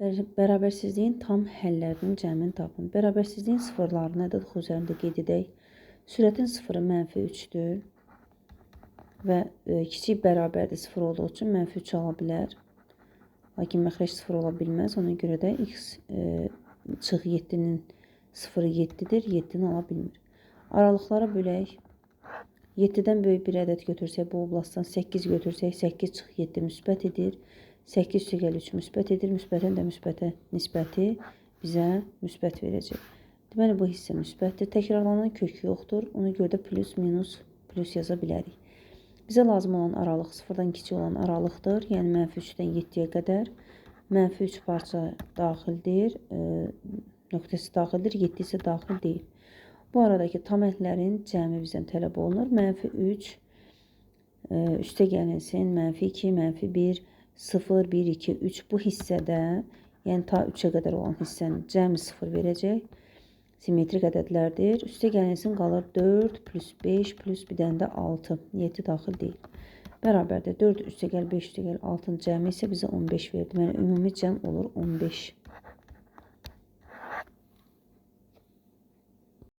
Bərabərsizliyin tam həllərinin cəmini tapın. Bərabərsizliyin sıfırlarını ədəd üzərində qeyd edək. Sürətin sıfırı -3-dür və kiçik bərabərdir sıfır olduğu üçün -3 ala bilər. Lakin məxrəc sıfır ola bilməz. Ona görə də x çıx 7-nin sıfırı 7-dir. 7-ni ala bilmir. Aralıqlara bölək. 7-dən böyük bir ədəd götürsək, bu oblastdan 8 götürsək, 8 çıx 7 müsbət edir. 8 üstəgəl 3 müsbət edir. Müsbətin də müsbətə nisbəti bizə müsbət verəcək. Deməli, bu hissə müsbətdir. Təkrarlanan kök yoxdur. Ona görə də plus, minus, plus yaza bilərik. Bizə lazım olan aralıq sıfırdan kiçik olan aralıqdır. Yəni, -3-dən 7-yə qədər. -3 parça daxildir. Nöqtəsi daxildir. 7 isə daxil deyil. Bu aradakı tam ədədlərin cəmi bizdən tələb olunur. -3 üstəgəlinsin -2, -1, 0, 1, 2, 3 bu hissədə, yəni ta 3-ə qədər olan hissənin cəmi 0 verəcək. Simmetrik ədədlərdir. Üstəgəlinsin qalır 4 plus 5 plus bir dənə də 6. 7 daxil deyil. Bərabərdir. 4 üstəgəl 5 üstəgəl 6-nın cəmi isə bizə 15 verdi. Yəni, ümumi cəm olur 15.